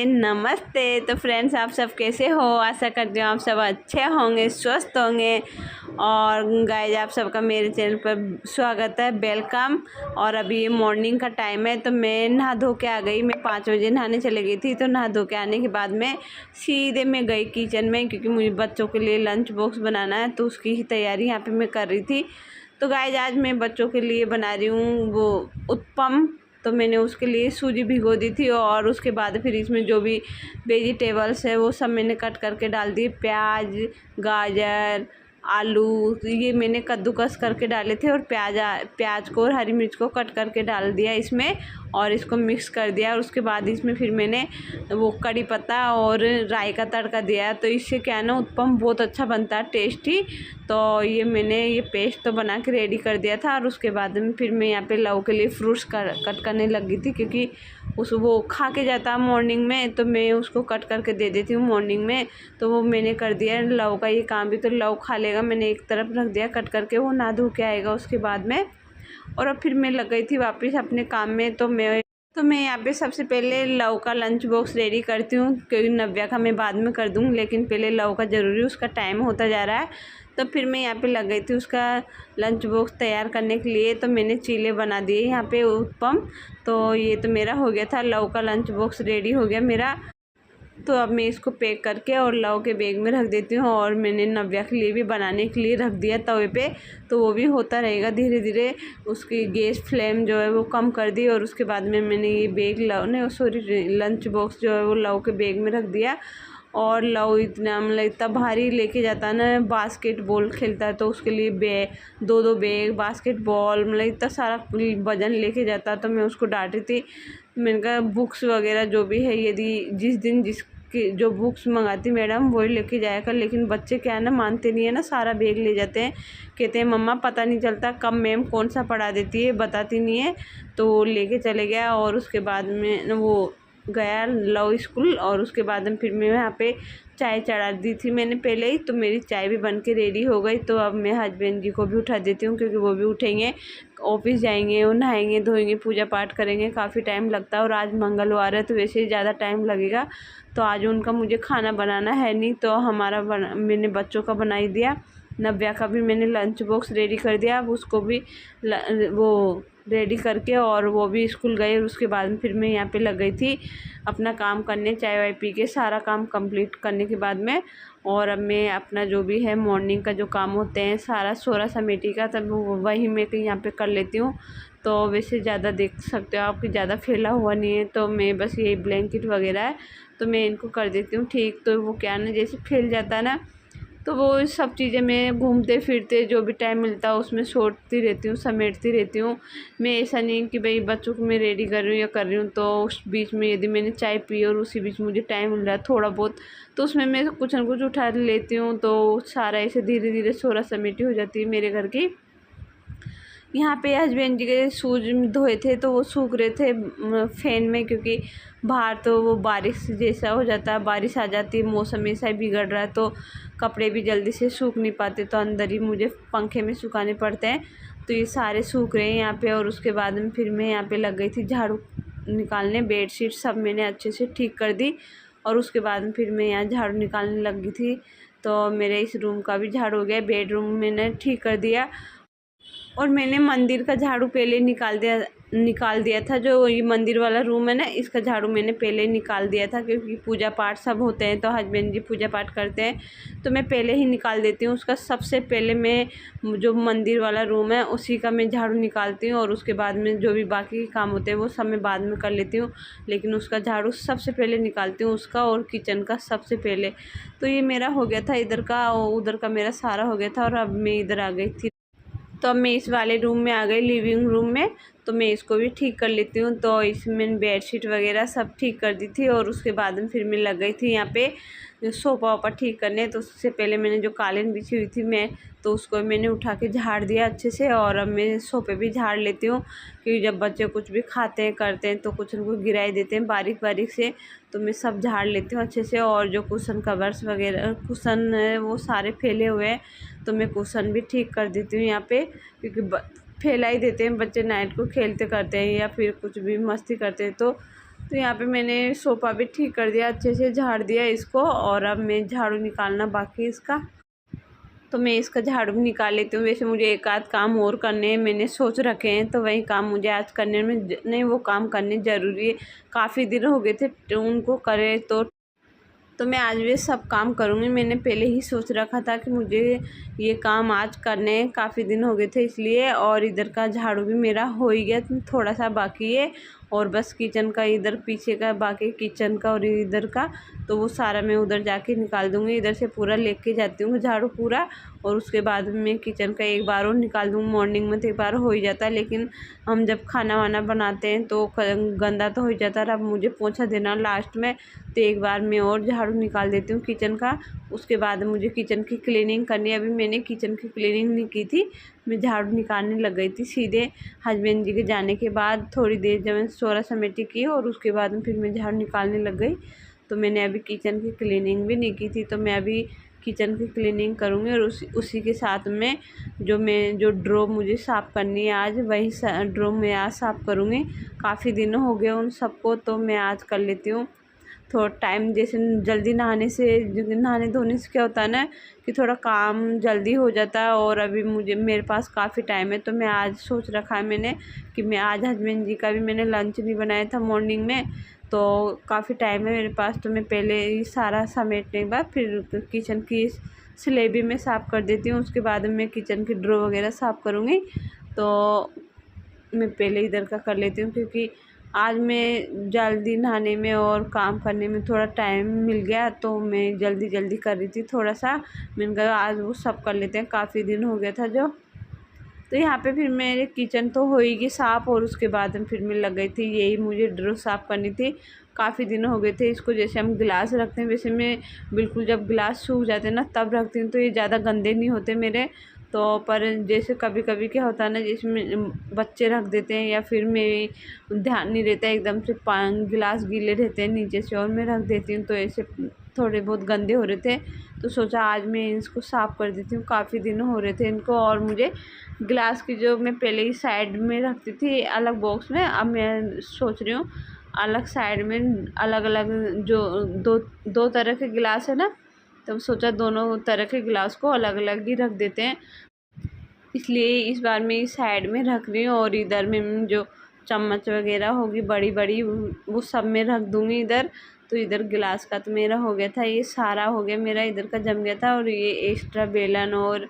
नमस्ते। तो फ्रेंड्स, आप सब कैसे हो? आशा करती हूँ आप सब अच्छे होंगे, स्वस्थ होंगे। और गाइस, आप सबका मेरे चैनल पर स्वागत है, वेलकम। और अभी ये मॉर्निंग का टाइम है, तो मैं नहा धो के आ गई। मैं 5 बजे नहाने चली गई थी, तो नहा धो के आने के बाद में सीधे मैं गई किचन में, क्योंकि मुझे बच्चों के लिए लंच बॉक्स बनाना है, तो उसकी ही तैयारी यहाँ पर मैं कर रही थी। तो गाइस, आज मैं बच्चों के लिए बना रही हूँ वो उत्पम। तो मैंने उसके लिए सूजी भिगो दी थी, और उसके बाद फिर इसमें जो भी वेजिटेबल्स है वो सब मैंने कट करके डाल दिए। प्याज, गाजर, आलू ये मैंने कद्दूकस करके डाले थे, और प्याज को और हरी मिर्च को कट करके डाल दिया इसमें, और इसको मिक्स कर दिया। और उसके बाद इसमें फिर मैंने वो कड़ी पत्ता और राई का तड़का दिया। तो इससे क्या है ना, उत्पम बहुत अच्छा बनता है, टेस्टी। तो ये मैंने ये पेस्ट तो बना के रेडी कर दिया था। और उसके बाद में फिर मैं यहाँ पे लव के लिए फ्रूट्स कट करने लगी थी, क्योंकि वो खा के जाता है मॉर्निंग में, तो मैं उसको कट करके दे देती हूँ मॉर्निंग में। तो वो मैंने कर दिया लव का ये काम भी, तो लव खा लेगा। मैंने एक तरफ रख दिया कट करके, वो नहा धो के आएगा उसके बाद में। और अब फिर मैं लग गई थी वापस अपने काम में। तो मैं यहाँ पे सबसे पहले लव का लंच बॉक्स रेडी करती हूँ, क्योंकि नव्या का मैं बाद में कर दूँगी, लेकिन पहले लव का ज़रूरी, उसका टाइम होता जा रहा है। तो फिर मैं यहाँ पे लग गई थी उसका लंच बॉक्स तैयार करने के लिए। तो मैंने चीले बना दिए यहाँ पे उत्पम। तो ये तो मेरा हो गया था, लव का लंच बॉक्स रेडी हो गया मेरा। तो अब मैं इसको पैक करके और लव के बैग में रख देती हूँ। और मैंने नव्या के लिए भी बनाने के लिए रख दिया तवे पे, तो वो भी होता रहेगा धीरे धीरे। उसकी गैस फ्लेम जो है वो कम कर दी। और उसके बाद में मैंने ये बैग लंच बॉक्स जो है वो लव के बैग में रख दिया। और लव इतना मतलब इतना भारी लेके जाता है ना, बास्केटबॉल खेलता है, तो उसके लिए दो बैग बास्केटबॉल मतलब इतना सारा वजन लेके जाता है। तो मैं उसको डांट रही थी, मैंने कहा बुक्स वगैरह जो भी है, यदि जिस दिन जिसकी जो बुक्स मंगाती मैडम वही लेके जाया कर। लेकिन बच्चे क्या है ना, मानते नहीं है ना, सारा बैग ले जाते हैं। कहते हैं मम्मा पता नहीं चलता कब मैम कौन सा पढ़ा देती है, बताती नहीं है। तो लेके चले गया। और उसके बाद में वो गया लव स्कूल। और उसके बाद में फिर मैं यहाँ पे चाय चढ़ा दी थी मैंने पहले ही, तो मेरी चाय भी बन के रेडी हो गई। तो अब मैं हस्बैंड जी को भी उठा देती हूँ, क्योंकि वो भी उठेंगे, ऑफिस जाएंगे, वो नहाएंगे धोएंगे, पूजा पाठ करेंगे, काफ़ी टाइम लगता है। और आज मंगलवार है, तो वैसे ही ज़्यादा टाइम लगेगा। तो आज उनका मुझे खाना बनाना है नहीं, तो मैंने बच्चों का बना ही दिया। नव्या का भी मैंने लंच बॉक्स रेडी कर दिया। अब उसको भी वो रेडी करके, और वो भी स्कूल गए। और उसके बाद में फिर मैं यहाँ पे लग गई थी अपना काम करने, चाय वाय पी के सारा काम कंप्लीट करने के बाद में। और अब मैं अपना जो भी है मॉर्निंग का जो काम होते हैं सारा सोरा समेटी का, तब वही मैं यहाँ पे कर लेती हूँ। तो वैसे ज़्यादा देख सकते हो आप कि ज़्यादा फैला हुआ नहीं है, तो मैं बस यही ब्लैंकेट वगैरह है तो मैं इनको कर देती हूँ ठीक। तो वो क्या ना, जैसे फैल जाता है ना, तो वो सब चीज़ें मैं घूमते फिरते जो भी टाइम मिलता है उसमें छोड़ती रहती हूँ, समेटती रहती हूँ। मैं ऐसा नहीं कि भाई बच्चों को मैं रेडी कर रही हूँ या कर रही हूँ, तो उस बीच में यदि मैंने चाय पी और उसी बीच मुझे टाइम मिल रहा है थोड़ा बहुत, तो उसमें मैं कुछ न कुछ उठा लेती हूँ। तो सारा ऐसे धीरे धीरे सोरा समेटी हो जाती है मेरे घर की। यहाँ पे हस्बैंड जी के शूज धोए थे, तो वो सूख रहे थे फैन में, क्योंकि बाहर तो वो बारिश जैसा हो जाता है, बारिश आ जाती है, मौसम ऐसा ही बिगड़ रहा है, तो कपड़े भी जल्दी से सूख नहीं पाते, तो अंदर ही मुझे पंखे में सुखाने पड़ते हैं। तो ये सारे सूख रहे हैं यहाँ पे। और उसके बाद में फिर मैं यहाँ पे लग गई थी झाड़ू निकालने, बेडशीट सब मैंने अच्छे से ठीक कर दी। और उसके बाद में फिर मैं यहाँ झाड़ू निकालने लग गई थी। तो मेरे इस रूम का भी झाड़ू हो गया, बेडरूम मैंने ठीक कर दिया। और मैंने मंदिर का झाड़ू पहले निकाल दिया था, जो ये मंदिर वाला रूम है ना, इसका झाड़ू मैंने पहले निकाल दिया था, क्योंकि पूजा पाठ सब होते हैं, तो हस्बैंड जी पूजा पाठ करते हैं, तो मैं पहले ही निकाल देती हूँ उसका। सबसे पहले मैं जो मंदिर वाला रूम है उसी का मैं झाड़ू निकालती हूँ, और उसके बाद में जो भी बाकी काम होते हैं वो सब मैं बाद में कर लेती हूँ, लेकिन उसका झाड़ू सबसे पहले निकालती हूँ उसका, और किचन का सबसे पहले। तो ये मेरा हो गया था इधर का, और उधर का मेरा सारा हो गया था। और अब मैं इधर आ गई थी, तो अब मैं इस वाले रूम में आ गई, लिविंग रूम में। तो मैं इसको भी ठीक कर लेती हूँ। तो इसमें बेडशीट वगैरह सब ठीक कर दी थी। और उसके बाद में फिर मैं लग गई थी यहाँ पे सोफ़ा वोफा ठीक करने। तो उससे पहले मैंने जो कालीन बिछी हुई थी तो उसको मैंने उठा के झाड़ दिया अच्छे से। और अब मैं सोफ़े भी झाड़ लेती हूँ, क्योंकि जब बच्चे कुछ भी खाते हैं करते हैं तो कुछ न कुछ गिराई देते हैं बारीक बारीक से, तो मैं सब झाड़ लेती हूँ अच्छे से। और जो कुशन कवर्स वगैरह कुशन है वो सारे फैले हुए हैं, तो मैं कुशन भी ठीक कर देती हूँ यहाँ पे, क्योंकि फैला ही देते हैं बच्चे, नाइट को खेलते करते हैं या फिर कुछ भी मस्ती करते हैं, तो तो यहाँ पे मैंने सोफ़ा भी ठीक कर दिया, अच्छे से झाड़ दिया इसको, और अब मैं झाड़ू निकालना बाकी है इसका, तो मैं इसका झाड़ू भी निकाल लेती हूँ। वैसे मुझे एक आध काम और करने हैं, मैंने सोच रखे हैं, तो वही काम मुझे आज करने में नहीं, वो काम करने ज़रूरी है। काफ़ी दिन हो गए थे उनको करे, तो मैं आज भी सब काम करूँगी। मैंने पहले ही सोच रखा था कि मुझे ये काम आज करने हैं, काफ़ी दिन हो गए थे इसलिए। और इधर का झाड़ू भी मेरा हो ही गया, थोड़ा सा बाकी है, और बस किचन का इधर पीछे का बाकी, किचन का और इधर का, तो वो सारा मैं उधर जाके निकाल दूँगी। इधर से पूरा लेके जाती हूँ झाड़ू पूरा, और उसके बाद मैं किचन का एक बार और निकाल दूँगी। मॉर्निंग में तो एक बार हो ही जाता है, लेकिन हम जब खाना वाना बनाते हैं तो गंदा तो हो ही जाता है। अब मुझे पोंछा देना लास्ट में, तो एक बार मैं और झाड़ू निकाल देती हूँ किचन का। उसके बाद मुझे किचन की क्लीनिंग करनी है। अभी मैंने किचन की क्लीनिंग नहीं की थी, मैं झाड़ू निकालने लग गई थी सीधे। हस्बैंड जी के जाने के बाद थोड़ी देर जब मैं सोरा समेटी की, और उसके बाद फिर मैं झाड़ू निकालने लग गई। तो मैंने अभी किचन की क्लीनिंग भी नहीं की थी, तो मैं अभी किचन की क्लीनिंग करूँगी। और उसी के साथ में जो ड्रो मुझे साफ़ करनी है आज, वही ड्रो मैं आज साफ़ करूँगी। काफ़ी दिन हो गए उन सबको, तो मैं आज कर लेती हूँ। थोड़ा टाइम, जैसे जल्दी नहाने धोने से क्या होता है ना कि थोड़ा काम जल्दी हो जाता है। और अभी मेरे पास काफ़ी टाइम है, तो मैं आज सोच रखा है मैंने कि मैं आज हस्बैंड जी का भी मैंने लंच नहीं बनाया था मॉर्निंग में, तो काफ़ी टाइम है मेरे पास। तो मैं पहले ही सारा समेटने के बाद फिर किचन की स्लेब में साफ़ कर देती हूँ। उसके बाद मैं किचन की ड्रो वगैरह साफ़ करूँगी, तो मैं पहले इधर का कर लेती हूँ, क्योंकि आज मैं जल्दी नहाने में और काम करने में थोड़ा टाइम मिल गया, तो मैं जल्दी कर रही थी थोड़ा सा। मैंने कहा आज वो सब कर लेते हैं, काफ़ी दिन हो गया था जो। तो यहाँ पे फिर मेरे किचन तो हो ही गई साफ़, और उसके बाद में फिर मैं लग गई थी, यही मुझे ड्रो साफ़ करनी थी। काफ़ी दिन हो गए थे इसको, जैसे हम गिलास रखते हैं वैसे मैं बिल्कुल जब गिलास सूख जाते हैं ना तब रखती हूँ, तो ये ज़्यादा गंदे नहीं होते मेरे। तो पर जैसे कभी कभी क्या होता है ना, जिसमें बच्चे रख देते हैं या फिर मेरे ध्यान नहीं रहता है, एकदम से गिलास गीले रहते हैं नीचे से और मैं रख देती हूँ, तो ऐसे थोड़े बहुत गंदे हो रहे थे। तो सोचा आज मैं इसको साफ़ कर देती हूँ, काफ़ी दिन हो रहे थे इनको। और मुझे गिलास की जो मैं पहले ही साइड में रखती थी अलग बॉक्स में, अब मैं सोच रही हूँ अलग साइड में अलग अलग जो दो तरह के गिलास है ना, तो सोचा दोनों तरह के गिलास को अलग अलग ही रख देते हैं। इसलिए इस बार मैं इस साइड में रख रही हूँ, और इधर में जो चम्मच वगैरह होगी बड़ी बड़ी वो सब में रख दूँगी इधर। तो इधर गिलास का तो मेरा हो गया था, ये सारा हो गया मेरा, इधर का जम गया था। और ये एक्स्ट्रा बेलन और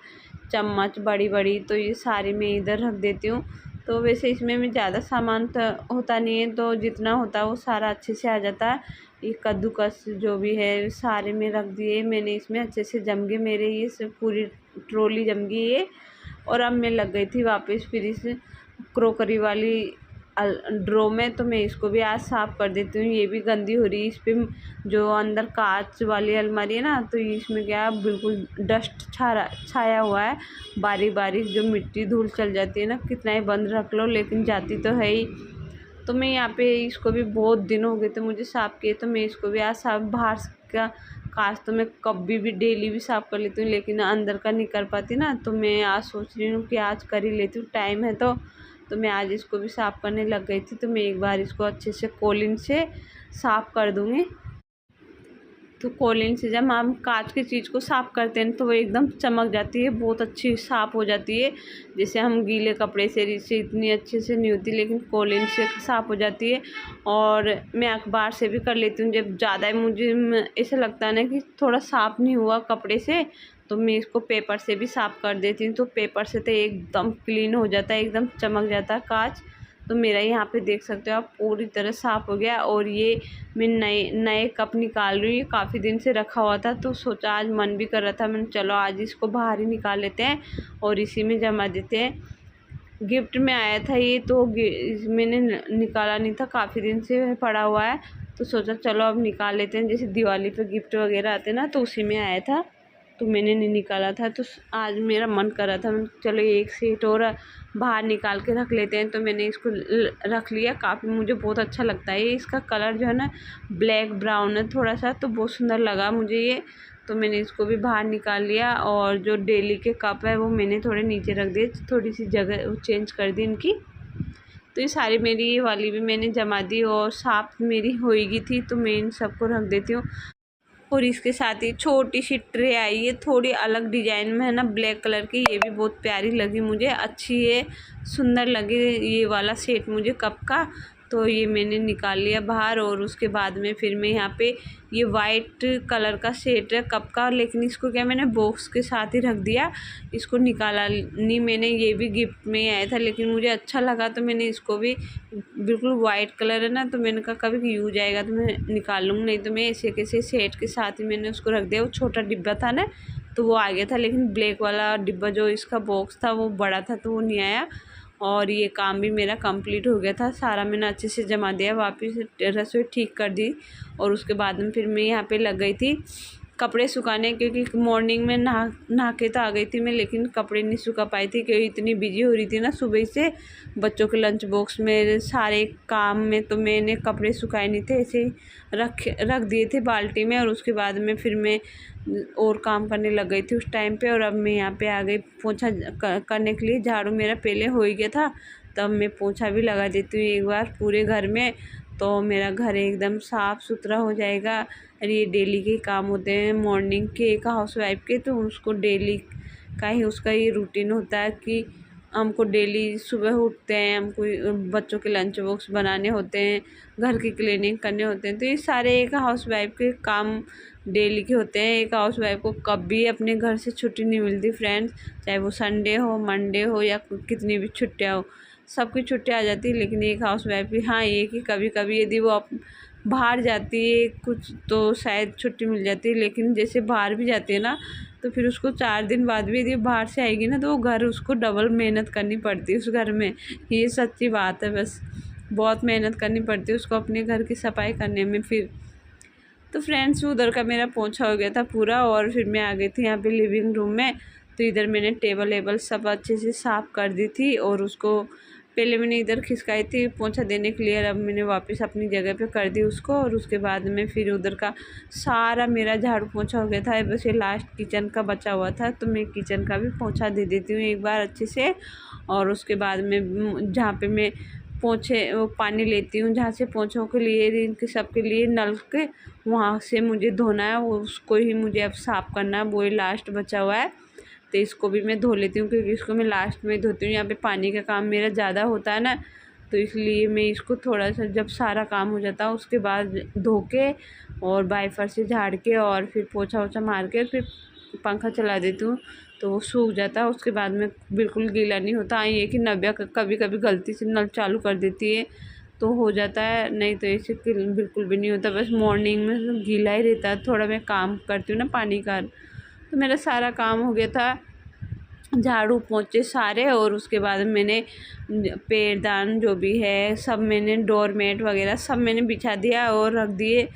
चम्मच बड़ी बड़ी, तो ये सारी मैं इधर रख देती हूँ। तो वैसे इसमें मैं ज़्यादा सामान तो होता नहीं है, तो जितना होता है वो सारा अच्छे से आ जाता है। ये कद्दूकस जो भी है सारे में रख दिए मैंने, इसमें अच्छे से जम गए मेरे, ये सब पूरी ट्रॉली जम गई ये। और अब मैं लग गई थी वापस फिर इस क्रोकरी वाली ड्रो में, तो मैं इसको भी आज साफ़ कर देती हूँ। ये भी गंदी हो रही है, इस पर जो अंदर कांच वाली अलमारी है ना, तो इसमें क्या बिल्कुल डस्ट छाया हुआ है, बारीक बारीक जो मिट्टी धूल चल जाती है ना, कितना ही बंद रख लो लेकिन जाती तो है ही। तो मैं यहाँ पे इसको भी बहुत दिन हो गए थे मुझे साफ़ किए, तो मैं इसको भी आज साफ, बाहर का कांच तो मैं कभी भी डेली भी साफ़ कर लेती हूँ, लेकिन अंदर का नहीं कर पाती ना, तो मैं आज सोच रही हूँ कि आज कर ही लेती हूँ, टाइम है तो मैं आज इसको भी साफ़ करने लग गई थी। तो मैं एक बार इसको अच्छे से कोलिन से साफ़ कर दूँगी। तो कोलिन से जब हम कांच की चीज़ को साफ़ करते हैं तो वो एकदम चमक जाती है, बहुत अच्छी साफ़ हो जाती है। जैसे हम गीले कपड़े से इतनी अच्छे से नहीं होती, लेकिन कोलिन से साफ़ हो जाती है। और मैं अखबार से भी कर लेती हूँ, जब ज़्यादा मुझे ऐसा लगता है ना कि थोड़ा साफ़ नहीं हुआ कपड़े से, तो मैं इसको पेपर से भी साफ़ कर देती हूँ। तो पेपर से तो एकदम क्लीन हो जाता है, एकदम चमक जाता है कांच। तो मेरा यहाँ पे देख सकते हो आप पूरी तरह साफ़ हो गया। और ये मैं नए कप निकाल रही हूँ, काफ़ी दिन से रखा हुआ था, तो सोचा आज मन भी कर रहा था, मैंने चलो आज इसको बाहर ही निकाल लेते हैं और इसी में जमा देते हैं। गिफ्ट में आया था ये, तो मैंने निकाला नहीं था, काफ़ी दिन से पड़ा हुआ है, तो सोचा चलो अब निकाल लेते हैं। जैसे दिवाली पे गिफ्ट वगैरह आते ना, तो उसी में आया था, तो मैंने नहीं निकाला था। तो आज मेरा मन कर रहा था, मैं चलो एक सेट और बाहर निकाल के रख लेते हैं, तो मैंने इसको रख लिया। काफ़ी मुझे बहुत अच्छा लगता है ये, इसका कलर जो है ना ब्लैक ब्राउन है थोड़ा सा, तो बहुत सुंदर लगा मुझे ये। तो मैंने इसको भी बाहर निकाल लिया। और जो डेली के कप है वो मैंने थोड़े नीचे रख दिए, थोड़ी सी जगह चेंज कर दी इनकी। तो ये सारी मेरी ये वाली भी मैंने जमा दी और साफ मेरी होएगी थी, तो मैं इन सबको रख देती हूँ। और इसके साथ ही छोटी सी ट्रे आई है, थोड़ी अलग डिजाइन में है ना, ब्लैक कलर की। ये भी बहुत प्यारी लगी मुझे, अच्छी है, सुंदर लगे ये वाला सेट मुझे कप का। तो ये मैंने निकाल लिया बाहर। और उसके बाद में फिर मैं यहाँ पे ये वाइट कलर का सेट है कप का, लेकिन इसको क्या मैंने बॉक्स के साथ ही रख दिया, इसको निकाला नहीं मैंने। ये भी गिफ्ट में आया था, लेकिन मुझे अच्छा लगा तो मैंने इसको भी, बिल्कुल वाइट कलर है ना, तो मैंने कहा कभी यूज आएगा तो मैं निकाल लूँगी, नहीं तो मैं ऐसे कैसे सेट के साथ ही मैंने उसको रख दिया। वो छोटा डिब्बा था ना तो वो आ गया था, लेकिन ब्लैक वाला डिब्बा जो इसका बॉक्स था वो बड़ा था तो वो नहीं आया। और ये काम भी मेरा कंप्लीट हो गया था, सारा मैंने अच्छे से जमा दिया, वापस रसोई ठीक कर दी। और उसके बाद में फिर मैं यहाँ पे लग गई थी कपड़े सुखाने, क्योंकि मॉर्निंग में नहा के तो आ गई थी मैं, लेकिन कपड़े नहीं सुखा पाई थी क्योंकि इतनी बिजी हो रही थी ना सुबह से बच्चों के लंच बॉक्स में सारे काम में। तो मैंने कपड़े सुखाए नहीं थे, ऐसे ही रख दिए थे बाल्टी में। और उसके बाद में फिर मैं और काम करने लग गई थी उस टाइम पे। और अब मैं यहाँ पे आ गई पोछा करने के लिए। झाड़ू मेरा पहले हो ही गया था, तब मैं पोछा भी लगा देती हूँ एक बार पूरे घर में, तो मेरा घर एकदम साफ़ सुथरा हो जाएगा। और ये डेली के काम होते हैं मॉर्निंग के एक हाउसवाइफ के, तो उसको डेली का ही उसका ये रूटीन होता है कि हमको डेली सुबह उठते हैं, हमको बच्चों के लंच बॉक्स बनाने होते हैं, घर की क्लीनिंग करने होते हैं। तो ये सारे एक हाउसवाइफ के काम डेली के होते हैं। एक हाउसवाइफ को कभी अपने घर से छुट्टी नहीं मिलती फ्रेंड्स, चाहे वो संडे हो, मंडे हो, या कितनी भी छुट्टियाँ हो, सबकी छुट्टी आ जाती है। लेकिन एक हाउसवाइफ की हाँ ये कि कभी कभी यदि वो बाहर जाती है कुछ तो शायद छुट्टी मिल जाती है, लेकिन जैसे बाहर भी जाती है ना तो फिर उसको 4 दिन बाद भी यदि बाहर से आएगी ना तो वो घर उसको डबल मेहनत करनी पड़ती है उस घर में। ये सच्ची बात है, बस बहुत मेहनत करनी पड़ती है उसको अपने घर की सफाई करने में। फिर तो फ्रेंड्स उधर का मेरा पोंछा हो गया था पूरा, और फिर मैं आ गई थी यहाँ पे लिविंग रूम में। तो इधर मैंने टेबल वेबल सब अच्छे से साफ़ कर दी थी, और उसको पहले मैंने इधर खिसकाई थी पोंछा देने के लिए, और अब मैंने वापस अपनी जगह पे कर दी उसको। और उसके बाद में फिर उधर का सारा मेरा झाड़ू पोंछा हो गया था, बस ये लास्ट किचन का बचा हुआ था, तो मैं किचन का भी पोंछा दे देती हूँ एक बार अच्छे से। और उसके बाद में जहाँ पे मैं पोंछे वो पानी लेती हूँ, जहाँ से पोंछों के लिए इनके सबके लिए नल के वहाँ से मुझे धोना है, वो उसको ही मुझे अब साफ़ करना है, वो ही लास्ट बचा हुआ है। तो इसको भी मैं धो लेती हूँ, क्योंकि इसको मैं लास्ट में धोती हूँ। यहाँ पे पानी का काम मेरा ज़्यादा होता है ना, तो इसलिए मैं इसको थोड़ा सा जब सारा काम हो जाता है उसके बाद धो के और वाइपर से झाड़ के और फिर पोछा वोछा मार के फिर पंखा चला देती हूँ, तो वो सूख जाता है। उसके बाद में बिल्कुल गीला नहीं होता। ये कि नव्या कभी कभी गलती से नल चालू कर देती है तो हो जाता है, नहीं तो ऐसे बिल्कुल भी नहीं होता। बस मॉर्निंग में गीला ही रहता है, थोड़ा मैं काम करती हूँ ना पानी का। तो मेरा सारा काम हो गया था, झाड़ू पोंछे सारे। और उसके बाद मैंने पैरदान जो भी है सब मैंने डोरमेट वगैरह सब मैंने बिछा दिया और रख दिए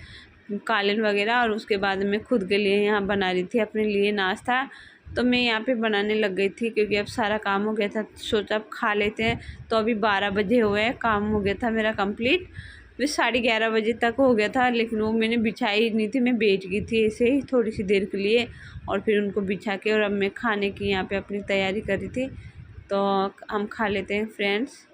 कालीन वगैरह। और उसके बाद मैं खुद के लिए यहाँ बना रही थी अपने लिए नाश्ता। तो मैं यहाँ पे बनाने लग गई थी, क्योंकि अब सारा काम हो गया था, सोचा अब खा लेते हैं। तो अभी 12 बजे हुए हैं, काम हो गया था मेरा कंप्लीट। फिर 11:30 बजे तक हो गया था, लेकिन वो मैंने बिछाई नहीं थी, मैं बैठ गई थी ऐसे ही थोड़ी सी देर के लिए। और फिर उनको बिछा के और अब मैं खाने की यहाँ पे अपनी तैयारी कर रही थी। तो हम खा लेते हैं फ्रेंड्स।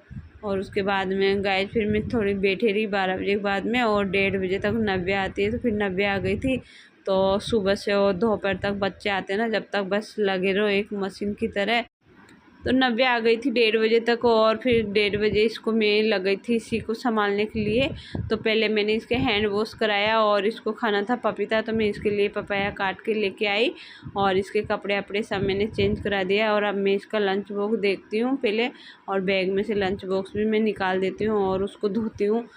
और उसके बाद में गाय फिर मैं थोड़ी बैठे रही 12 बजे के बाद में, और 1:30 बजे तक नव्या आती है, तो फिर नव्या आ गई थी। तो सुबह से और दोपहर तक बच्चे आते हैं ना, जब तक बस लगे रहो एक मशीन की तरह। तो नव्या आ गई थी 1:30 बजे तक, और फिर 1:30 बजे इसको मैं लग गई थी इसी को संभालने के लिए। तो पहले मैंने इसके हैंड वॉश कराया, और इसको खाना था पपीता, तो मैं इसके लिए पपाया काट के लेके आई, और इसके कपड़े अपड़े सब मैंने चेंज करा दिया। और अब मैं इसका लंच बॉक्स देखती हूँ पहले, और बैग में से लंच बॉक्स भी मैं निकाल देती हूँ और उसको धोती हूँ।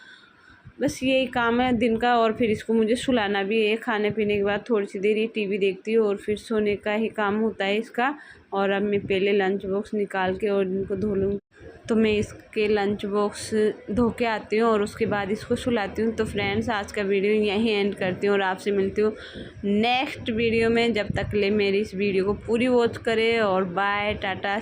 बस यही काम है दिन का। और फिर इसको मुझे सुलाना भी है, खाने पीने के बाद थोड़ी सी देर ये टीवी देखती हूँ, और फिर सोने का ही काम होता है इसका। और अब मैं पहले लंच बॉक्स निकाल के और इनको धो लूँ। तो मैं इसके लंच बॉक्स धो के आती हूँ और उसके बाद इसको सुलाती हूँ। तो फ्रेंड्स आज का वीडियो यहीं एंड करती हूँ, और आपसे मिलती हूँ नेक्स्ट वीडियो में। जब तक ले मेरी इस वीडियो को पूरी वॉच करें, और बाय टाटा।